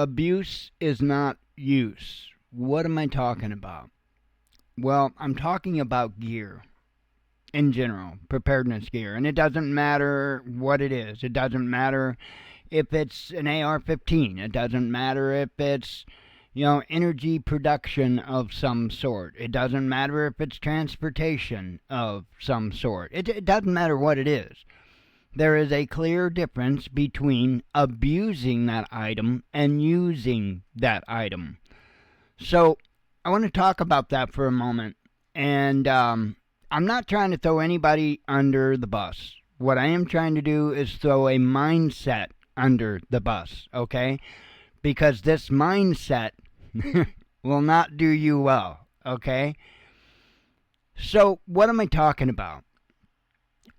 Abuse is not use. What am I talking about? Well, I'm talking about gear in general, preparedness gear. And it doesn't matter what it is. It doesn't matter if it's an AR-15. It doesn't matter if it's, energy production of some sort. It doesn't matter if it's transportation of some sort. It doesn't matter what it is. There is a clear difference between abusing that item and using that item. So I want to talk about that for a moment. And I'm not trying to throw anybody under the bus. What I am trying to do is throw a mindset under the bus, okay? Because this mindset will not do you well, okay? So what am I talking about?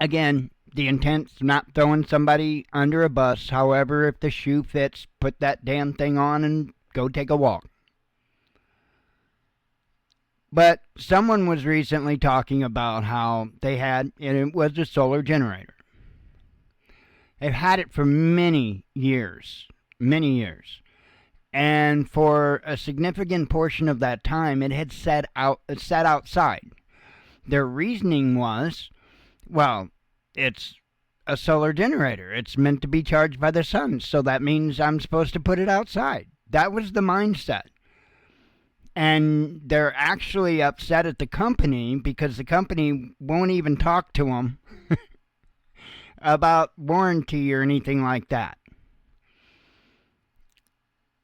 Again, the intent's not throwing somebody under a bus. However, if the shoe fits, put that damn thing on and go take a walk. But someone was recently talking about how they had, and it was a solar generator. They've had it for many years. And for a significant portion of that time, it had sat outside. Their reasoning was, well, it's a solar generator. It's meant to be charged by the sun, so that means I'm supposed to put it outside. That was the mindset. And they're actually upset at the company because the company won't even talk to them about warranty or anything like that.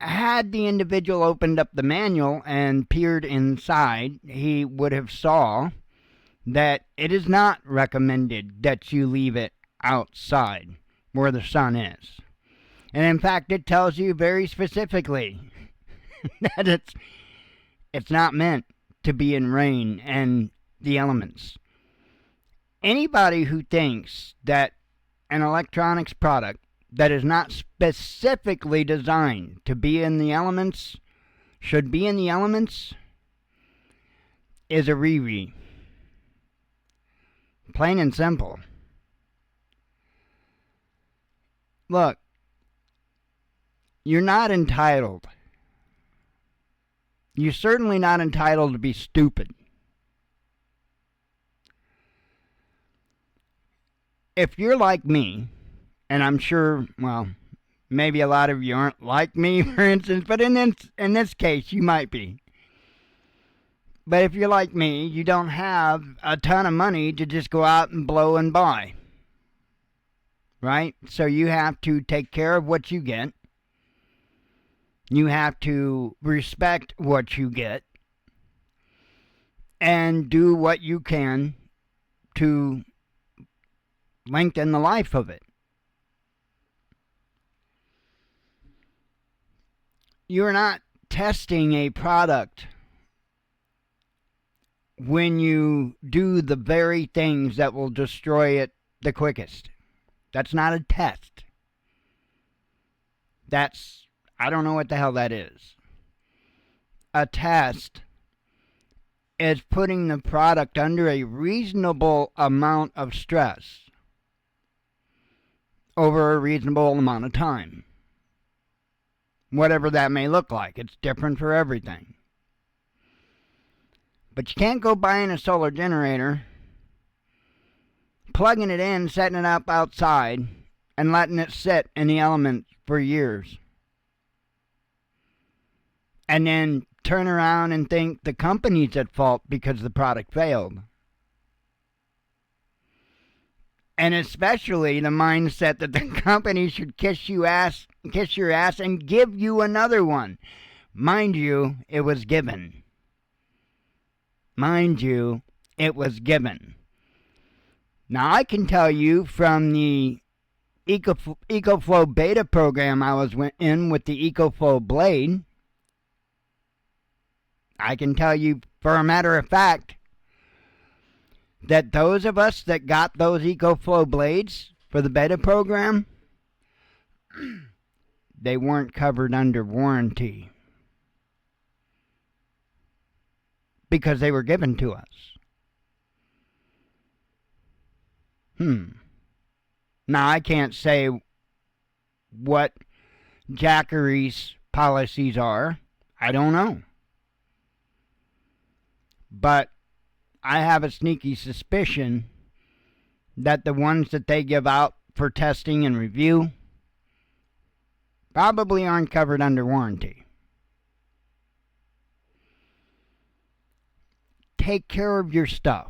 Had the individual opened up the manual and peered inside, he would have saw that it is not recommended that you leave it outside where the sun is. And in fact, it tells you very specifically that it's not meant to be in rain and the elements. Anybody who thinks that an electronics product that is not specifically designed to be in the elements should be in the elements is a Riri. Plain and simple. Look, you're not entitled. You're certainly not entitled to be stupid. If you're like me, and I'm sure, well, maybe a lot of you aren't like me, for instance, but in this case, you might be. But if you're like me, you don't have a ton of money to just go out and blow and buy. Right? So you have to take care of what you get. You have to respect what you get. And do what you can to lengthen the life of it. You're not testing a product when you do the very things that will destroy it the quickest. That's not a test. I don't know what the hell that is. A test is putting the product under a reasonable amount of stress over a reasonable amount of time. Whatever that may look like. It's different for everything. But you can't go buying a solar generator, plugging it in, setting it up outside, and letting it sit in the elements for years. And then turn around and think the company's at fault because the product failed. And especially the mindset that the company should kiss your ass and give you another one. Mind you, it was given. Now I can tell you from the EcoFlow beta program I was in with the EcoFlow blade, I can tell you for a matter of fact that those of us that got those EcoFlow blades for the beta program, they weren't covered under warranty because they were given to us. Now I can't say what Jackery's policies are. I don't know. But I have a sneaky suspicion that the ones that they give out for testing and review probably aren't covered under warranty. Take care of your stuff.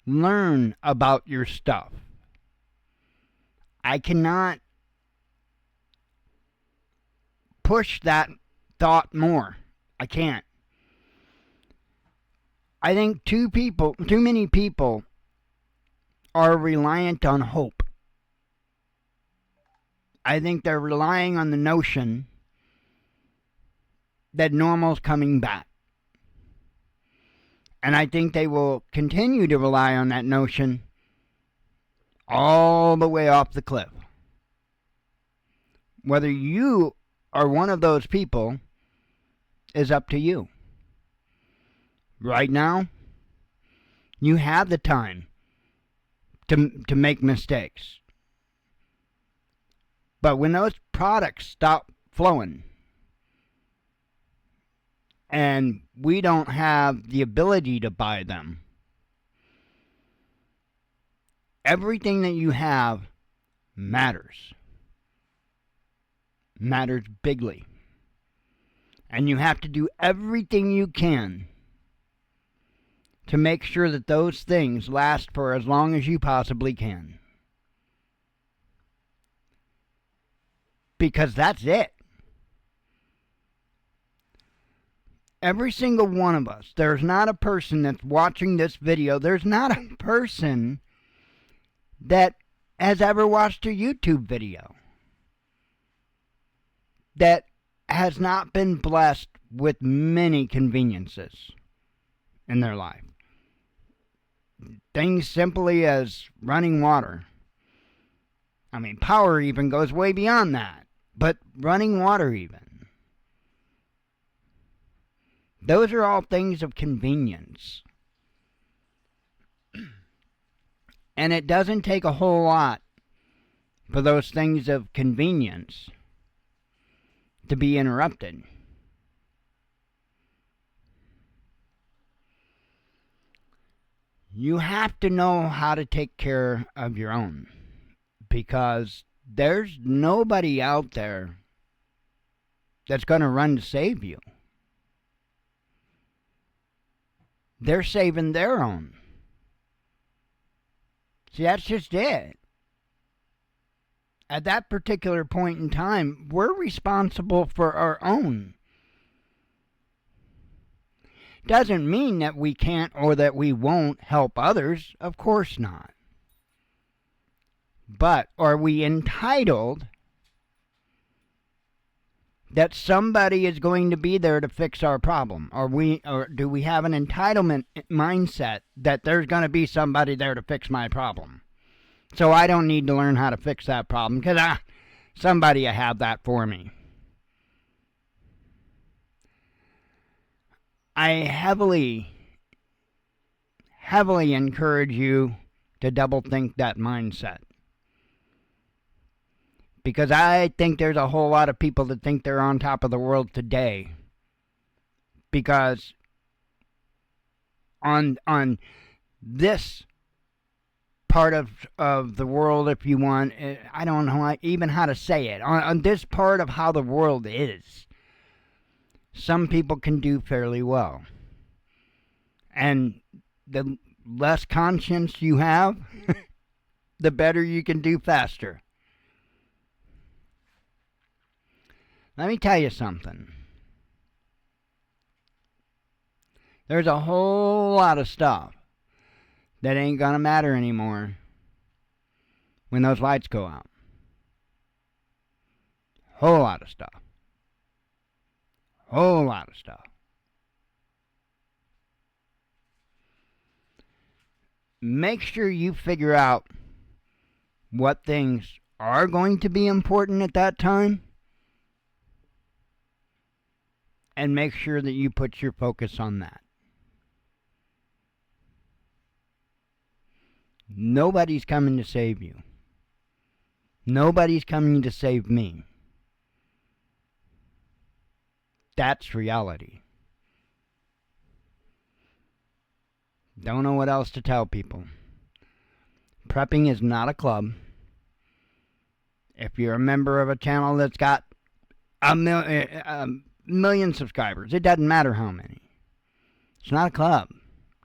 Learn about your stuff. I cannot push that thought more. I can't. I think too many people are reliant on hope. I think they're relying on the notion that normal's coming back. And I think they will continue to rely on that notion all the way off the cliff. Whether you are one of those people is up to you. Right now, you have the time to make mistakes. But when those products stop flowing and we don't have the ability to buy them, everything that you have matters. Matters bigly. And you have to do everything you can to make sure that those things last for as long as you possibly can. Because that's it. Every single one of us, there's not a person that's watching this video, there's not a person that has ever watched a YouTube video that has not been blessed with many conveniences in their life. Things simply as running water. I mean, power even goes way beyond that. But running water even. Those are all things of convenience. And it doesn't take a whole lot for those things of convenience to be interrupted. You have to know how to take care of your own, because there's nobody out there that's going to run to save you. They're saving their own. See, that's just it. At that particular point in time, we're responsible for our own. Doesn't mean that we can't or that we won't help others. Of course not. But are we entitled that somebody is going to be there to fix our problem? Or do we have an entitlement mindset that there's going to be somebody there to fix my problem? So I don't need to learn how to fix that problem because somebody will have that for me. I heavily encourage you to double think that mindset. Because I think there's a whole lot of people that think they're on top of the world today. Because on this part of the world, if you want, I don't know even how to say it. On this part of how the world is, some people can do fairly well. And the less conscience you have, the better you can do faster. Let me tell you something. There's a whole lot of stuff that ain't gonna matter anymore when those lights go out. Whole lot of stuff. Whole lot of stuff. Make sure you figure out what things are going to be important at that time, and make sure that you put your focus on that. Nobody's coming to save you. Nobody's coming to save me. That's reality. Don't know what else to tell people. Prepping is not a club. If you're a member of a channel that's got a million subscribers, it doesn't matter how many. It's not a club.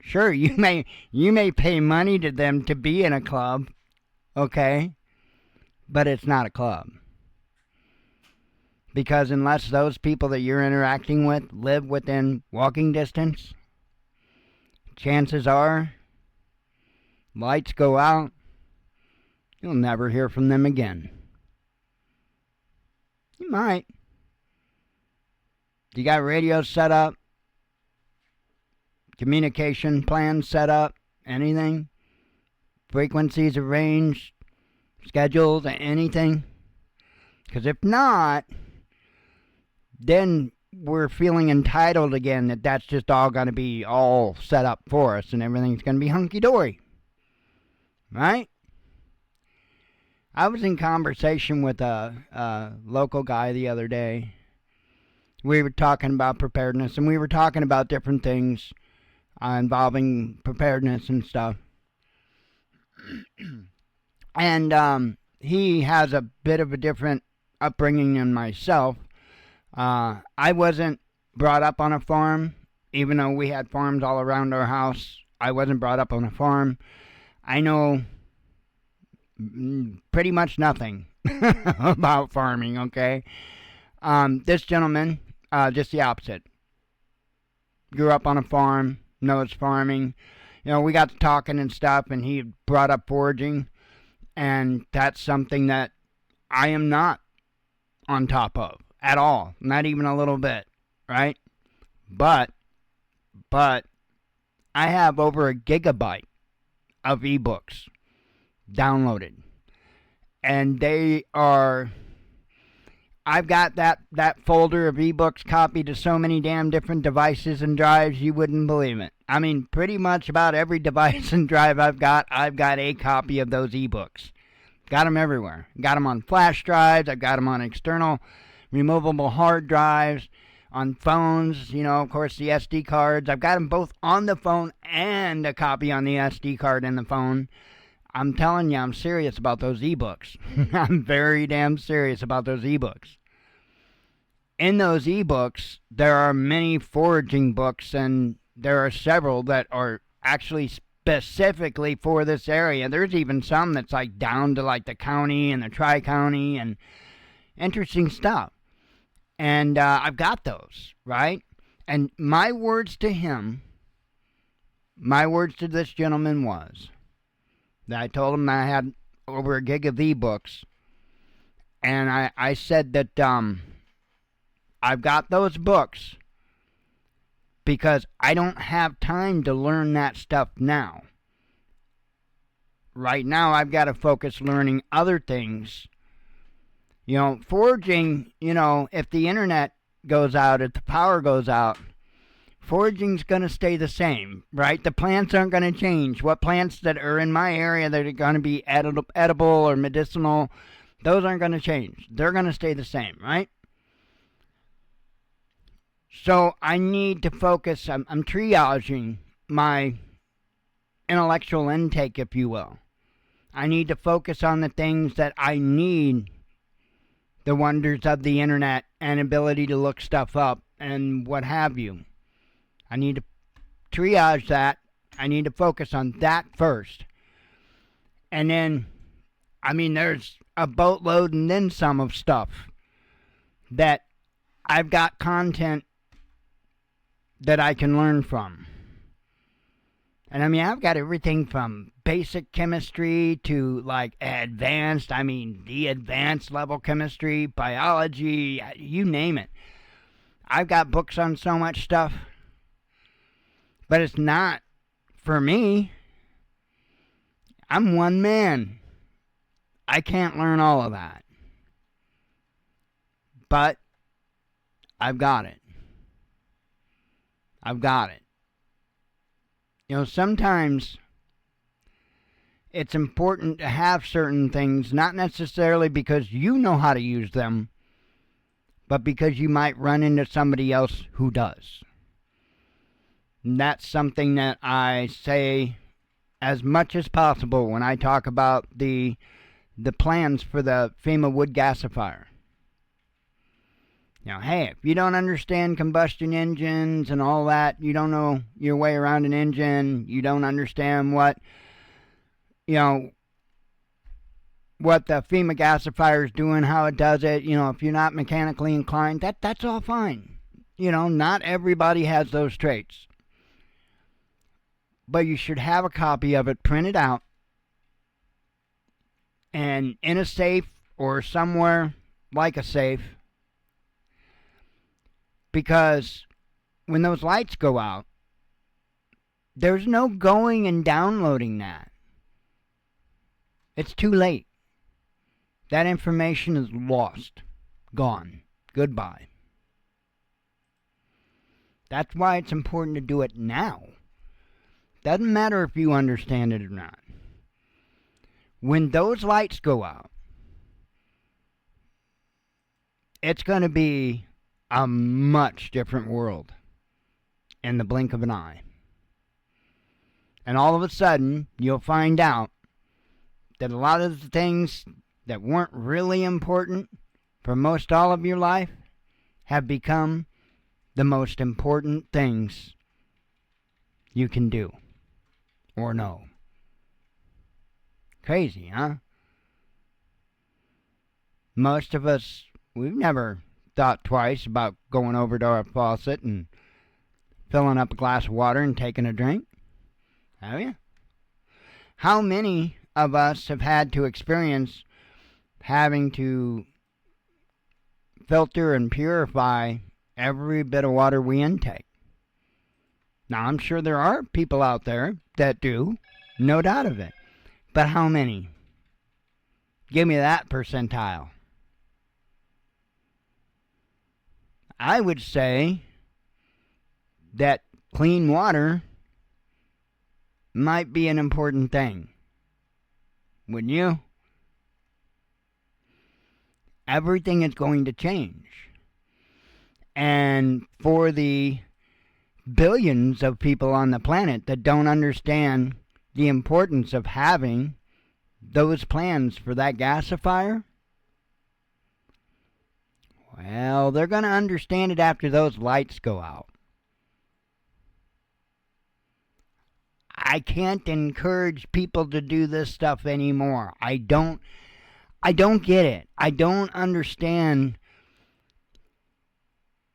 Sure, you may pay money to them to be in a club, okay? But it's not a club. Because unless those people that you're interacting with live within walking distance, chances are, lights go out, you'll never hear from them again. You might. You got radios set up, communication plans set up, anything, frequencies arranged, schedules, anything. Because if not, then we're feeling entitled again that that's just all going to be all set up for us and everything's going to be hunky-dory. Right? I was in conversation with a local guy the other day. We were talking about preparedness, and we were talking about different things involving preparedness and stuff. And he has a bit of a different upbringing than myself. I wasn't brought up on a farm, even though we had farms all around our house. I wasn't brought up on a farm. I know pretty much nothing about farming, okay? This gentleman, just the opposite. Grew up on a farm, knows farming. You know, we got to talking and stuff, and he brought up foraging, and that's something that I am not on top of at all, not even a little bit, right? But I have over a gigabyte of ebooks downloaded, and I've got that folder of ebooks copied to so many damn different devices and drives, you wouldn't believe it. I mean, pretty much about every device and drive I've got a copy of those ebooks. Got them everywhere. Got them on flash drives. I've got them on external removable hard drives, on phones, you know, of course, the SD cards. I've got them both on the phone and a copy on the SD card in the phone. I'm telling you, I'm serious about those ebooks. I'm very damn serious about those ebooks. In those ebooks, there are many foraging books, and there are several that are actually specifically for this area. There's even some that's like down to like the county and the tri-county and interesting stuff. And I've got those, right? And my words to this gentleman was that I told him that I had over a gig of ebooks. And I said that I've got those books because I don't have time to learn that stuff now. Right now, I've got to focus learning other things. You know, foraging, you know, if the internet goes out, if the power goes out, foraging's going to stay the same, right? The plants aren't going to change. What plants that are in my area that are going to be edible or medicinal, those aren't going to change. They're going to stay the same, right? So I need to focus. I'm triaging my intellectual intake, if you will. I need to focus on the things that I need, the wonders of the internet and ability to look stuff up and what have you. I need to triage that. I need to focus on that first. And then, I mean, there's a boatload and then some of stuff that I've got content that I can learn from. And I mean, I've got everything from basic chemistry to like advanced, I mean, the advanced level chemistry, biology, you name it. I've got books on so much stuff. But it's not for me. I'm one man. I can't learn all of that. But I've got it. I've got it. You know, sometimes it's important to have certain things, not necessarily because you know how to use them, but because you might run into somebody else who does. And that's something that I say as much as possible when I talk about the plans for the FEMA wood gasifier. Now, hey, if you don't understand combustion engines and all that, you don't know your way around an engine, you don't understand what the FEMA gasifier is doing, how it does it, if you're not mechanically inclined, that's all fine. Not everybody has those traits. But you should have a copy of it printed out and in a safe or somewhere like a safe, because when those lights go out, there's no going and downloading that. It's too late. That information is lost, gone, goodbye. That's why it's important to do it now. Doesn't matter if you understand it or not. When those lights go out, it's going to be a much different world in the blink of an eye. And all of a sudden, you'll find out that a lot of the things that weren't really important for most all of your life have become the most important things you can do or know. Crazy, huh? Most of us, we've never thought twice about going over to our faucet and filling up a glass of water and taking a drink. Have you? How many of us have had to experience having to filter and purify every bit of water we intake? Now, I'm sure there are people out there that do, no doubt of it. But how many? Give me that percentile. I would say that clean water might be an important thing. Wouldn't you? Everything is going to change. And for the billions of people on the planet that don't understand the importance of having those plans for that gasifier, well, they're going to understand it after those lights go out. I can't encourage people to do this stuff anymore. I don't get it. I don't understand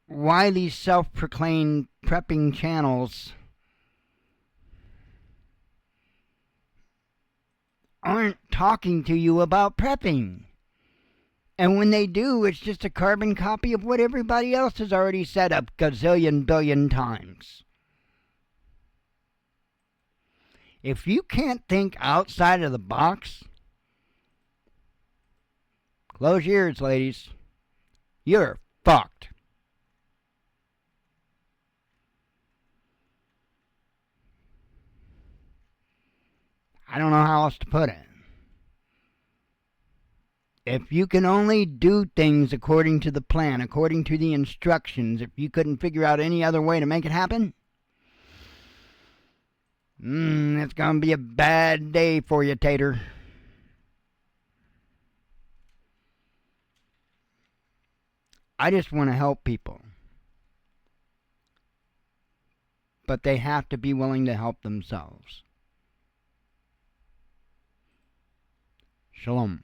why these self-proclaimed prepping channels aren't talking to you about prepping. And when they do, it's just a carbon copy of what everybody else has already said a gazillion billion times. If you can't think outside of the box, close your ears, ladies. You're fucked. I don't know how else to put it. If you can only do things according to the plan, according to the instructions, if you couldn't figure out any other way to make it happen, it's going to be a bad day for you, Tater. I just want to help people. But they have to be willing to help themselves. Shalom.